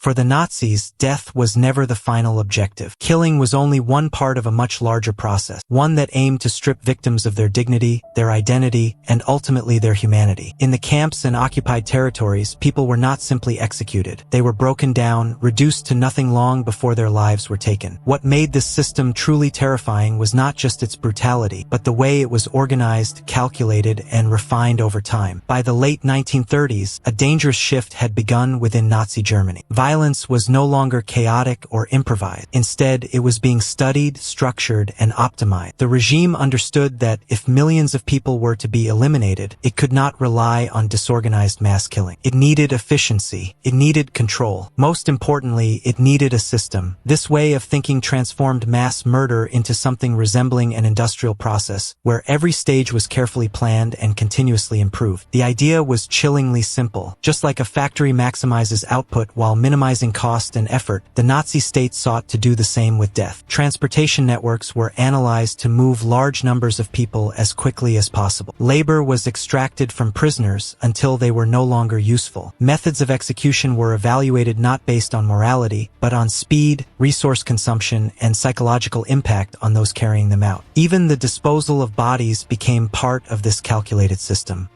For the Nazis, death was never the final objective. Killing was only one part of a much larger process, one that aimed to strip victims of their dignity, their identity, and ultimately their humanity. In the camps and occupied territories, people were not simply executed. They were broken down, reduced to nothing long before their lives were taken. What made this system truly terrifying was not just its brutality, but the way it was organized, calculated, and refined over time. By the late 1930s, a dangerous shift had begun within Nazi Germany. Violence was no longer chaotic or improvised. Instead, it was being studied, structured, and optimized. The regime understood that if millions of people were to be eliminated, it could not rely on disorganized mass killing. It needed efficiency. It needed control. Most importantly, it needed a system. This way of thinking transformed mass murder into something resembling an industrial process, where every stage was carefully planned and continuously improved. The idea was chillingly simple. Just like a factory maximizes output while minimizing cost and effort, the Nazi state sought to do the same with death. Transportation networks were analyzed to move large numbers of people as quickly as possible. Labor was extracted from prisoners until they were no longer useful. Methods of execution were evaluated not based on morality, but on speed, resource consumption, and psychological impact on those carrying them out. Even the disposal of bodies became part of this calculated system.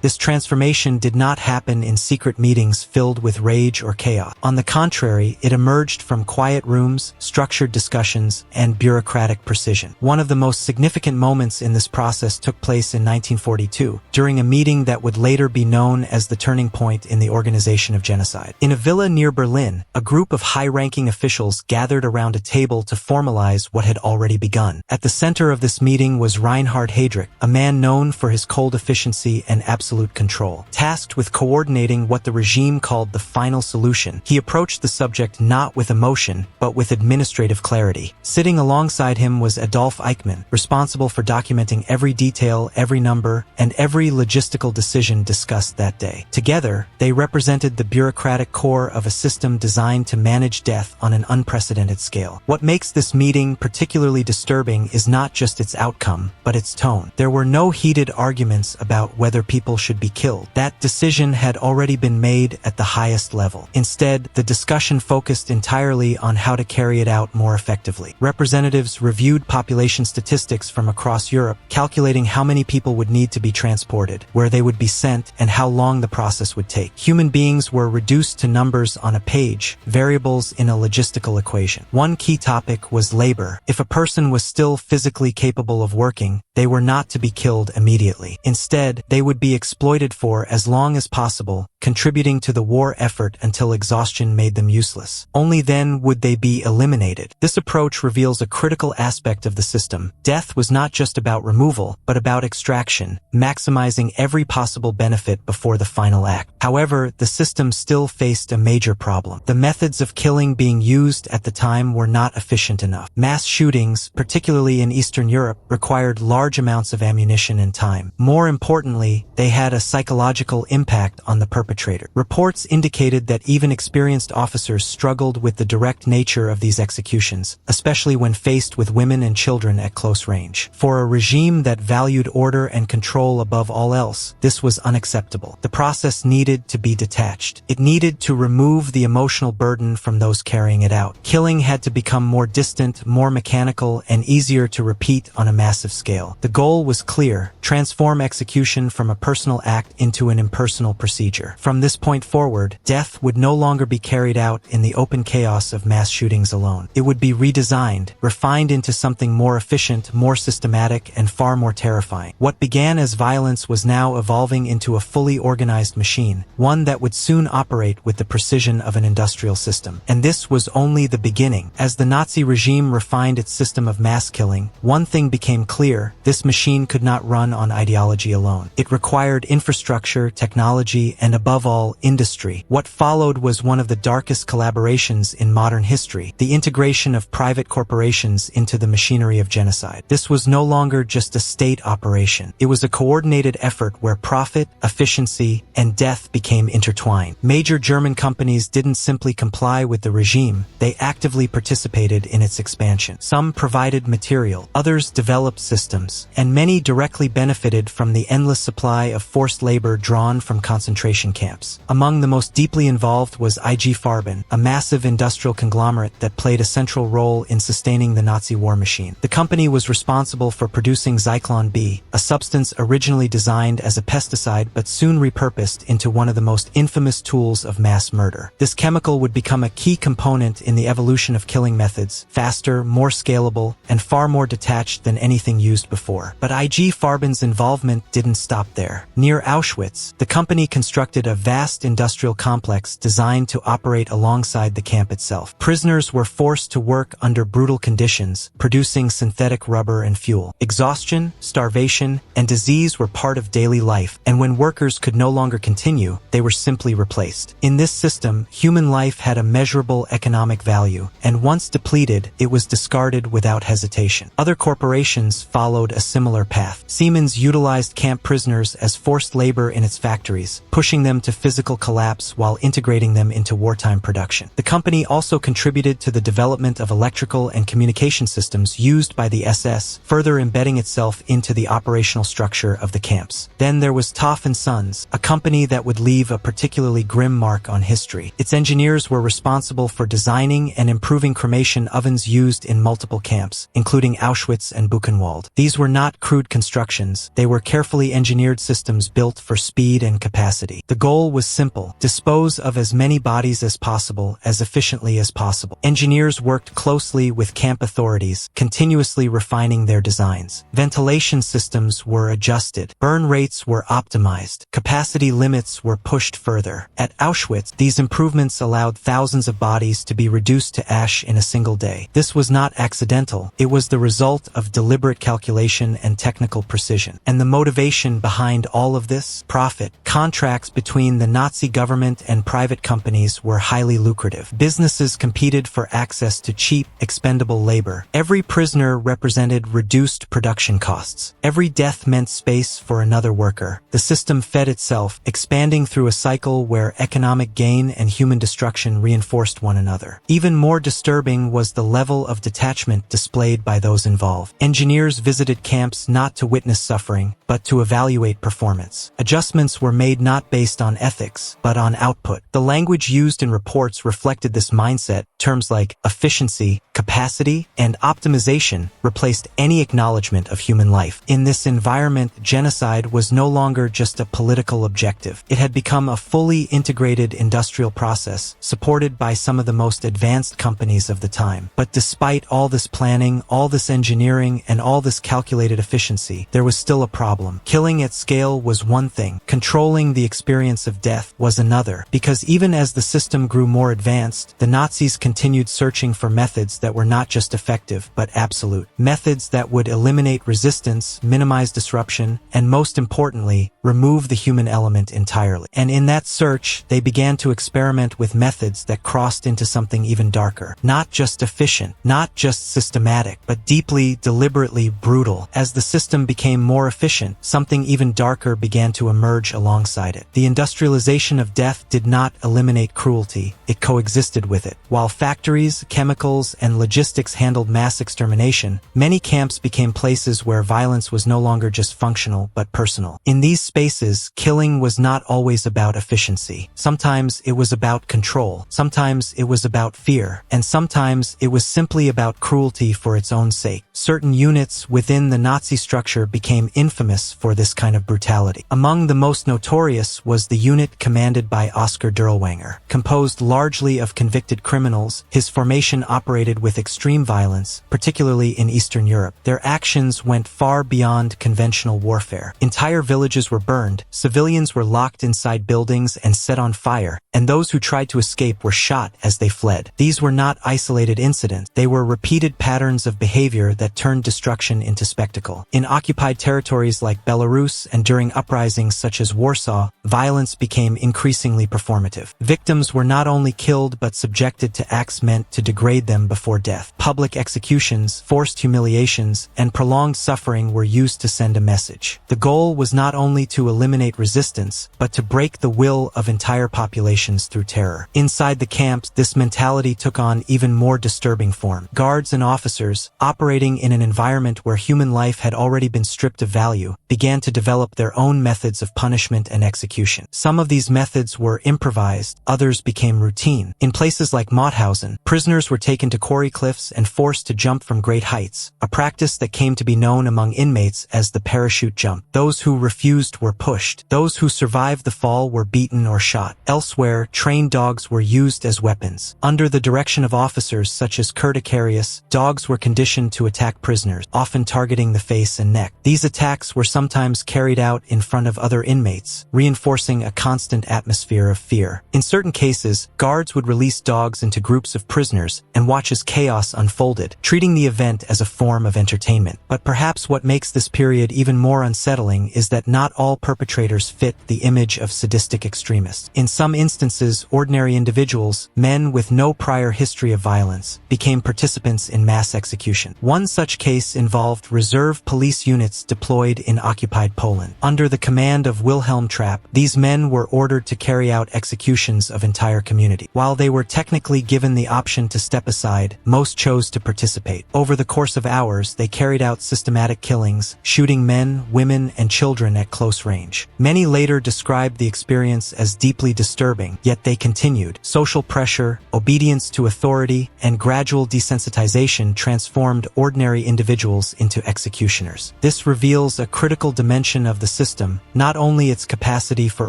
This transformation did not happen in secret meetings filled with rage or chaos. On the contrary, it emerged from quiet rooms, structured discussions, and bureaucratic precision. One of the most significant moments in this process took place in 1942, during a meeting that would later be known as the turning point in the organization of genocide. In a villa near Berlin, a group of high-ranking officials gathered around a table to formalize what had already begun. At the center of this meeting was Reinhard Heydrich, a man known for his cold efficiency and absolute control. Tasked with coordinating what the regime called the final solution, he approached the subject not with emotion, but with administrative clarity. Sitting alongside him was Adolf Eichmann, responsible for documenting every detail, every number, and every logistical decision discussed that day. Together, they represented the bureaucratic core of a system designed to manage death on an unprecedented scale. What makes this meeting particularly disturbing is not just its outcome, but its tone. There were no heated arguments about whether people should be killed. That decision had already been made at the highest level. Instead, the discussion focused entirely on how to carry it out more effectively. Representatives reviewed population statistics from across Europe, calculating how many people would need to be transported, where they would be sent, and how long the process would take. Human beings were reduced to numbers on a page, variables in a logistical equation. One key topic was labor. If a person was still physically capable of working, they were not to be killed immediately. Instead, they would be exploited for as long as possible, contributing to the war effort until exhaustion made them useless. Only then would they be eliminated. This approach reveals a critical aspect of the system. Death was not just about removal, but about extraction, maximizing every possible benefit before the final act. However, the system still faced a major problem. The methods of killing being used at the time were not efficient enough. Mass shootings, particularly in Eastern Europe, required large amounts of ammunition and time. More importantly, they had a psychological impact on the perpetrator. Reports indicated that even experienced officers struggled with the direct nature of these executions, especially when faced with women and children at close range. For a regime that valued order and control above all else, this was unacceptable. The process needed to be detached. It needed to remove the emotional burden from those carrying it out. Killing had to become more distant, more mechanical, and easier to repeat on a massive scale. The goal was clear: transform execution from a personal act into an impersonal procedure. From this point forward, death would no longer be carried out in the open chaos of mass shootings alone. It would be redesigned, refined into something more efficient, more systematic, and far more terrifying. What began as violence was now evolving into a fully organized machine, one that would soon operate with the precision of an industrial system. And this was only the beginning. As the Nazi regime refined its system of mass killing, one thing became clear: this machine could not run on ideology alone. It required infrastructure, technology, and above all, industry. What followed was one of the darkest collaborations in modern history: the integration of private corporations into the machinery of genocide. This was no longer just a state operation. It was a coordinated effort where profit, efficiency, and death became intertwined. Major German companies didn't simply comply with the regime, they actively participated in its expansion. Some provided material, others developed systems, and many directly benefited from the endless supply of of forced labor drawn from concentration camps. Among the most deeply involved was IG Farben, a massive industrial conglomerate that played a central role in sustaining the Nazi war machine. The company was responsible for producing Zyklon B, a substance originally designed as a pesticide but soon repurposed into one of the most infamous tools of mass murder. This chemical would become a key component in the evolution of killing methods, faster, more scalable, and far more detached than anything used before. But IG Farben's involvement didn't stop there. Near Auschwitz, the company constructed a vast industrial complex designed to operate alongside the camp itself. Prisoners were forced to work under brutal conditions, producing synthetic rubber and fuel. Exhaustion, starvation, and disease were part of daily life, and when workers could no longer continue, they were simply replaced. In this system, human life had a measurable economic value, and once depleted, it was discarded without hesitation. Other corporations followed a similar path. Siemens utilized camp prisoners as forced labor in its factories, pushing them to physical collapse while integrating them into wartime production. The company also contributed to the development of electrical and communication systems used by the SS, further embedding itself into the operational structure of the camps. Then there was Toff & Sons, a company that would leave a particularly grim mark on history. Its engineers were responsible for designing and improving cremation ovens used in multiple camps, including Auschwitz and Buchenwald. These were not crude constructions, they were carefully engineered systems built for speed and capacity. The goal was simple: dispose of as many bodies as possible, as efficiently as possible. Engineers worked closely with camp authorities, continuously refining their designs. Ventilation systems were adjusted, burn rates were optimized, capacity limits were pushed further. At Auschwitz, these improvements allowed thousands of bodies to be reduced to ash in a single day. This was not accidental, it was the result of deliberate calculation and technical precision. And the motivation behind all of this? Profit. Contracts between the Nazi government and private companies were highly lucrative. Businesses competed for access to cheap, expendable labor. Every prisoner represented reduced production costs. Every death meant space for another worker. The system fed itself, expanding through a cycle where economic gain and human destruction reinforced one another. Even more disturbing was the level of detachment displayed by those involved. Engineers visited camps not to witness suffering, but to evaluate performance. Adjustments were made not based on ethics, but on output. The language used in reports reflected this mindset. Terms like efficiency, capacity, and optimization replaced any acknowledgement of human life. In this environment, genocide was no longer just a political objective. It had become a fully integrated industrial process, supported by some of the most advanced companies of the time. But despite all this planning, all this engineering, and all this calculated efficiency, there was still a problem. Killing at scale was one thing. Controlling the experience of death was another. Because even as the system grew more advanced, the Nazis continued searching for methods that were not just effective, but absolute. Methods that would eliminate resistance, minimize disruption, and most importantly, remove the human element entirely. And in that search, they began to experiment with methods that crossed into something even darker. Not just efficient, not just systematic, but deeply, deliberately brutal. As the system became more efficient, something even darker began to emerge alongside it. The industrialization of death did not eliminate cruelty, it coexisted with it. While factories, chemicals, and logistics handled mass extermination, many camps became places where violence was no longer just functional but personal. In these spaces, killing was not always about efficiency. Sometimes it was about control, sometimes it was about fear, and sometimes it was simply about cruelty for its own sake. Certain units within the Nazi structure became infamous for this kind of brutality. Among the most notorious was the unit commanded by Oskar Dirlewanger. Composed largely of convicted criminals, his formation operated with extreme violence, particularly in Eastern Europe. Their actions went far beyond conventional warfare. Entire villages were burned, civilians were locked inside buildings and set on fire, and those who tried to escape were shot as they fled. These were not isolated incidents, they were repeated patterns of behavior that turned destruction into spectacle. In occupied territories like Belarus and during uprisings such as Warsaw, violence became increasingly performative. Victims were not only killed but subjected to acts meant to degrade them before death. Public executions, forced humiliations, and prolonged suffering were used to send a message. The goal was not only to eliminate resistance, but to break the will of entire populations through terror. Inside the camps, this mentality took on even more disturbing form. Guards and officers, operating in an environment where human life had already been stripped of value, began to develop their their own methods of punishment and execution. Some of these methods were improvised, others became routine. In places like Mauthausen, prisoners were taken to quarry cliffs and forced to jump from great heights, a practice that came to be known among inmates as the parachute jump. Those who refused were pushed. Those who survived the fall were beaten or shot. Elsewhere, trained dogs were used as weapons. Under the direction of officers such as Curticarius, dogs were conditioned to attack prisoners, often targeting the face and neck. These attacks were sometimes carried out in front of other inmates, reinforcing a constant atmosphere of fear. In certain cases, guards would release dogs into groups of prisoners and watch as chaos unfolded, treating the event as a form of entertainment. But perhaps what makes this period even more unsettling is that not all perpetrators fit the image of sadistic extremists. In some instances, ordinary individuals, men with no prior history of violence, became participants in mass execution. One such case involved reserve police units deployed in occupied Poland. Under the command of Wilhelm Trapp, these men were ordered to carry out executions of entire community. While they were technically given the option to step aside, most chose to participate. Over the course of hours, they carried out systematic killings, shooting men, women, and children at close range. Many later described the experience as deeply disturbing, yet they continued. Social pressure, obedience to authority, and gradual desensitization transformed ordinary individuals into executioners. This reveals a critical dimension of the system, not only its capacity for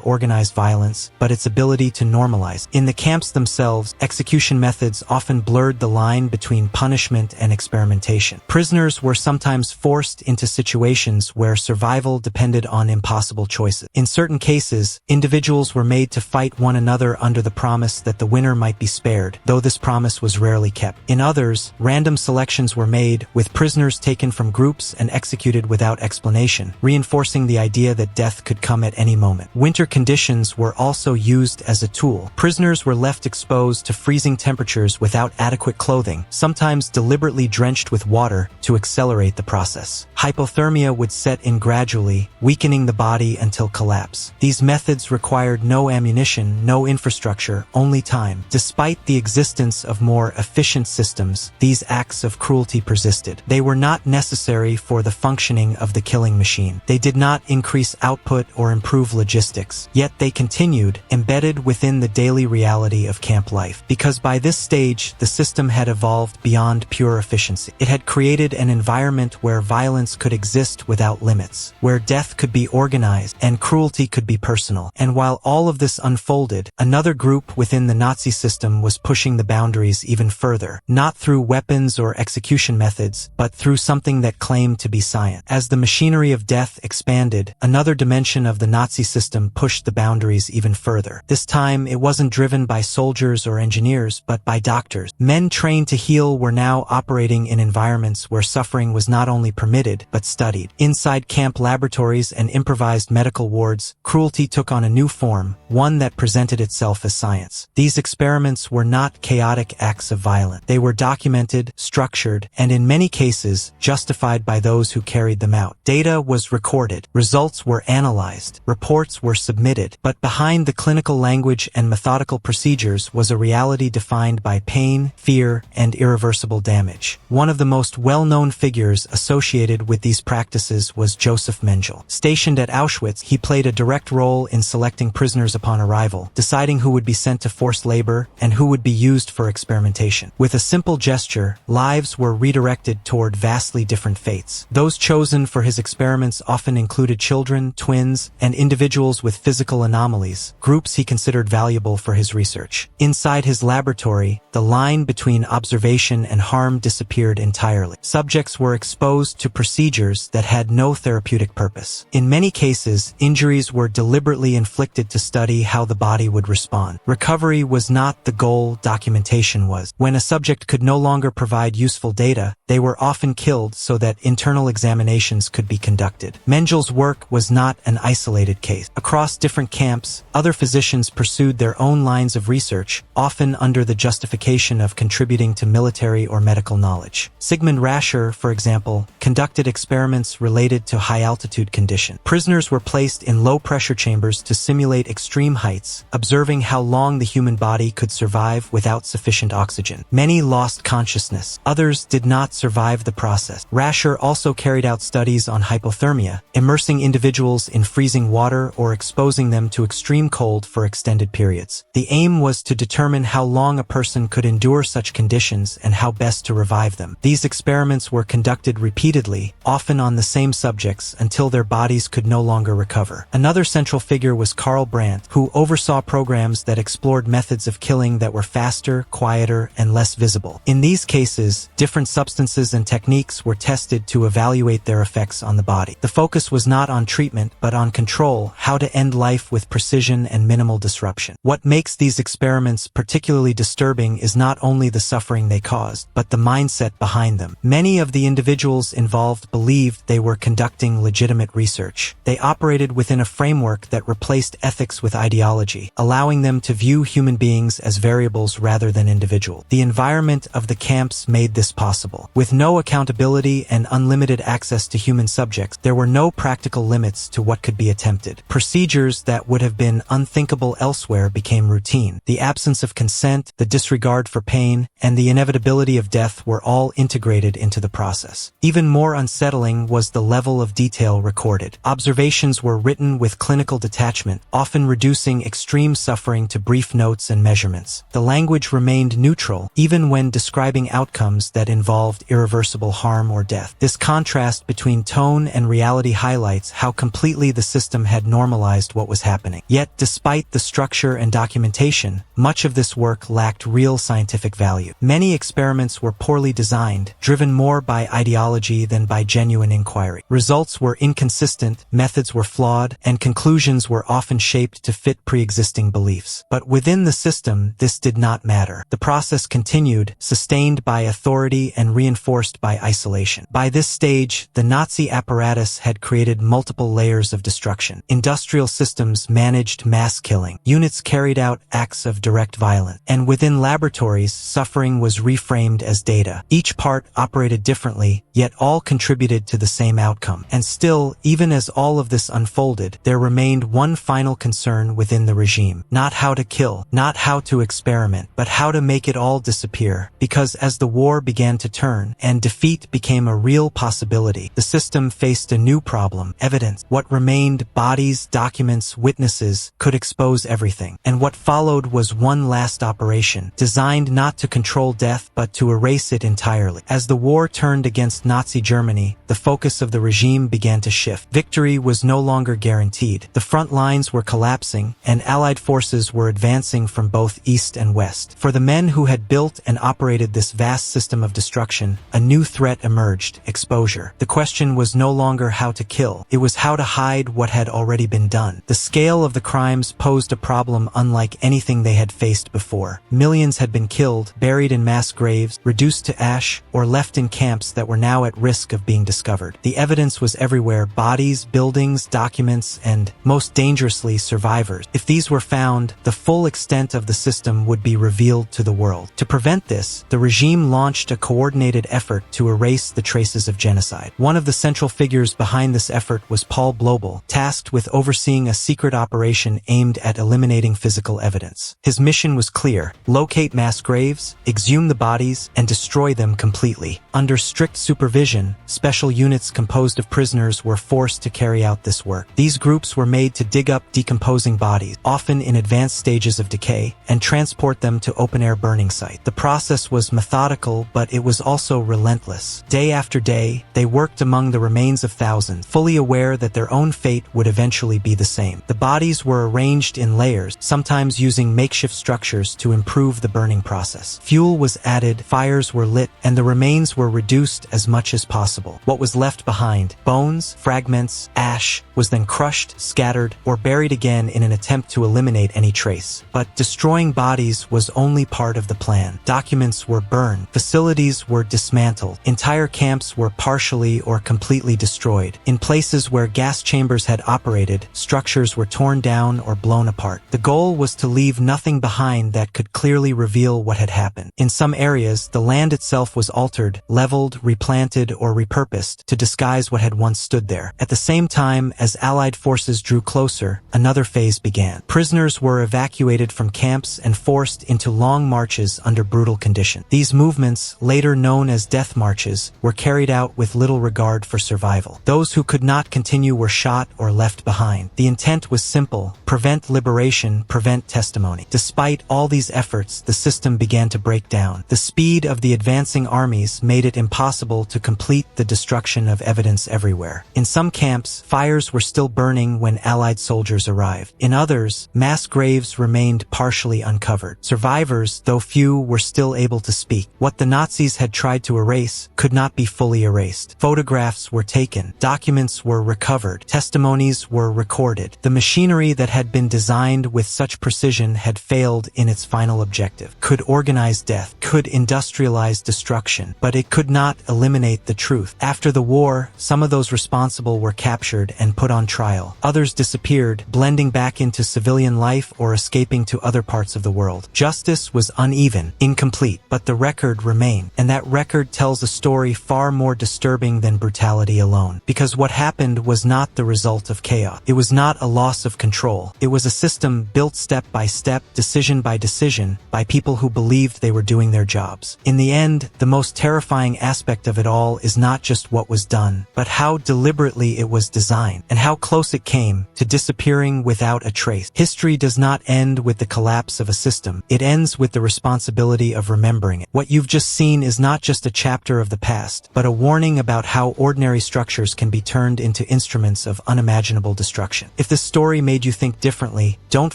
organized violence, but its ability to normalize. In the camps themselves, execution methods often blurred the line between punishment and experimentation. Prisoners were sometimes forced into situations where survival depended on impossible choices. In certain cases, individuals were made to fight one another under the promise that the winner might be spared, though this promise was rarely kept. In others, random selections were made, with prisoners taken from groups and executed without explanation, reinforcing the idea that death could come at any moment. Winter conditions were also used as a tool. Prisoners were left exposed to freezing temperatures without adequate clothing, sometimes deliberately drenched with water to accelerate the process. Hypothermia would set in gradually, weakening the body until collapse. These methods required no ammunition, no infrastructure, only time. Despite the existence of more efficient systems, these acts of cruelty persisted. They were not necessary for the functioning of the killing machine. They did not increase output or improve logistics, yet they continued, embedded within the daily reality of camp life. Because by this stage, the system had evolved beyond pure efficiency. It had created an environment where violence could exist without limits, where death could be organized and cruelty could be personal. And while all of this unfolded, another group within the Nazi system was pushing the boundaries even further, not through weapons or execution methods, but through something that claimed to be science. As the machinery of death expanded, another dimension of the Nazi system pushed the boundaries even further. This time, it wasn't driven by soldiers or engineers, but by doctors. Men trained to heal were now operating in environments where suffering was not only permitted, but studied. Inside camp laboratories and improvised medical wards, cruelty took on a new form, one that presented itself as science. These experiments were not chaotic acts of violence. They were documented, structured, and in many cases, justified by those who carried them out. Data was recorded, results were analyzed, reports were submitted, but behind the clinical language and methodical procedures was a reality defined by pain, fear, and irreversible damage. One of the most well-known figures associated with these practices was Joseph Mengele. Stationed at Auschwitz, he played a direct role in selecting prisoners upon arrival, deciding who would be sent to forced labor and who would be used for experimentation. With a simple gesture, lives were redirected toward vastly different fates. Those chosen for his experiments often included children, twins, and individuals with physical anomalies, groups he considered valuable for his research. Inside his laboratory, the line between observation and harm disappeared entirely. Subjects were exposed to procedures that had no therapeutic purpose. In many cases, injuries were deliberately inflicted to study how the body would respond. Recovery was not the goal, documentation was. When a subject could no longer provide useful data, they were often killed so that internal examinations could be conducted. Mengele's work was not an isolated case. Across different camps, other physicians pursued their own lines of research, often under the justification of contributing to military or medical knowledge. Sigmund Rascher, for example, conducted experiments related to high-altitude conditions. Prisoners were placed in low-pressure chambers to simulate extreme heights, observing how long the human body could survive without sufficient oxygen. Many lost consciousness. Others did not survive the process. Rascher also carried out studies on hypothermia, immersing individuals in freezing water or exposing them to extreme cold for extended periods. The aim was to determine how long a person could endure such conditions and how best to revive them. These experiments were conducted repeatedly, often on the same subjects, until their bodies could no longer recover. Another central figure was Karl Brandt, who oversaw programs that explored methods of killing that were faster, quieter, and less visible. In these cases, different substances and techniques were tested to evaluate their effects on the body. The focus was not on treatment, but on control, how to end life with precision and minimal disruption. What makes these experiments particularly disturbing is not only the suffering they caused, but the mindset behind them. Many of the individuals involved believed they were conducting legitimate research. They operated within a framework that replaced ethics with ideology, allowing them to view human beings as variables rather than individuals. The environment of the camps made this possible. With no accountability and unlimited access to human subjects, there were no practical limits to what could be attempted. Procedures that would have been unthinkable elsewhere became routine. The absence of consent, the disregard for pain, and the inevitability of death were all integrated into the process. Even more unsettling was the level of detail recorded. Observations were written with clinical detachment, often reducing extreme suffering to brief notes and measurements. The language remained neutral, even when describing outcomes that involved irreversible harm or death. This contrast between tone and reality highlights how completely the system had normalized what was happening. Yet, despite the structure and documentation, much of this work lacked real scientific value. Many experiments were poorly designed, driven more by ideology than by genuine inquiry. Results were inconsistent, methods were flawed, and conclusions were often shaped to fit pre-existing beliefs. But within the system, this did not matter. The process continued, sustained by authority and reinforced by isolation. By this stage, the Nazi apparatus had created multiple layers of destruction. Industrial systems managed mass killing. Units carried out acts of direct violence. And within laboratories, suffering was reframed as data. Each part operated differently, yet all contributed to the same outcome. And still, even as all of this unfolded, there remained one final concern within the regime. Not how to kill, not how to experiment, but how to make it all disappear. Because as the war began to turn, and defeat became a real possibility, the system faced a new problem: evidence. What remained, bodies, documents, witnesses, could expose everything. And what followed was one last operation, designed not to control death, but to erase it entirely. As the war turned against Nazi Germany, the focus of the regime began to shift. Victory was no longer guaranteed. The front lines were collapsing, and Allied forces were advancing from both east and west. For the men who had built and operated this vast system of destruction, a new threat emerged: exposure. The question was no longer how to kill, it was how to hide what had already been done. The scale of the crimes posed a problem unlike anything they had faced before. Millions had been killed, buried in mass graves, reduced to ash, or left in camps that were now at risk of being discovered. The evidence was everywhere: bodies, buildings, documents, and, most dangerously, survivors. If these were found, the full extent of the system would be revealed to the world. To prevent this, the regime launched a coordinated effort to erase the traces of genocide. One of the central figures behind this effort was Paul Blobel, tasked with overseeing a secret operation aimed at eliminating physical evidence. His mission was clear: locate mass graves, exhume the bodies, and destroy them completely. Under strict supervision, special units composed of prisoners were forced to carry out this work. These groups were made to dig up decomposing bodies, often in advanced stages of decay, and transport them to open-air burning sites. The process was methodical, but it was also relentless. Day after day, they worked among the remains of thousands, fully aware that their own fate would eventually be the same. The bodies were arranged in layers, sometimes using makeshift structures to improve the burning process. Fuel was added, fires were lit, and the remains were reduced as much as possible. What was left behind, bones, fragments, ash, was then crushed, scattered, or buried again in an attempt to eliminate any trace. But destroying bodies was only part of the plan. Documents were burned, facilities were dismantled, entire camps were partially or completely destroyed. In places where gas chambers had operated, structures were torn down or blown apart. The goal was to leave nothing behind that could clearly reveal what had happened. In some areas, the land itself was altered, leveled, replanted, or repurposed to disguise what had once stood there. At the same time, as Allied forces drew closer, another phase began. Prisoners were evacuated from camps and forced into long marches under brutal conditions. These movements, later known as death marches, were carried out with little regard for survival. Those who could not continue were shot or left behind. The intent was simple: prevent liberation, prevent testimony. Despite all these efforts, the system began to break down. The speed of the advancing armies made it impossible to complete the destruction of evidence everywhere. In some camps, fires were still burning when Allied soldiers arrived. In others, mass graves remained partially uncovered. Survivors, though few, were still able to speak. What the Nazis had tried to erase could not be fully erased. Photographs were taken, documents were recovered, testimonies were recorded. The machinery that had been designed with such precision had failed in its final objective. Could organize death, could industrialize destruction, but it could not eliminate the truth. After the war, some of those responsible were captured and put on trial. Others disappeared, blending back into civilian life or escaping to other parts of the world. Justice was uneven, incomplete, but the record remained. And that record tells a story far more disturbing than brutality alone. Because what happened was not the result of chaos. It was not a loss of control. It was a system built step by step, decision by decision, by people who believed they were doing their jobs. In the end, the most terrifying aspect of it all is not just what was done, but how deliberately it was designed, and how close it came to disappearing without a trace. History does not end with the collapse of a system. It ends with the responsibility of remembering it. What you've just seen is not just a chapter of the past, but a warning about how ordinary structures can be turned into instruments of unimaginable destruction. If this story made you think differently, don't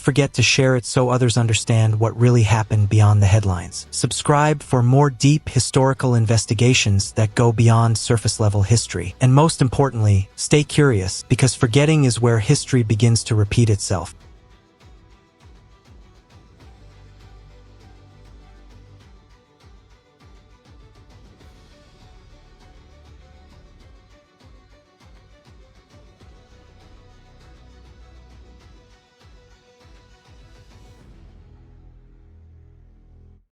forget to share it so others understand what really happened beyond the headlines. Subscribe for more deep historical investigations that go beyond surface-level history. And most importantly, stay curious, because forgetting is where history begins to repeat itself.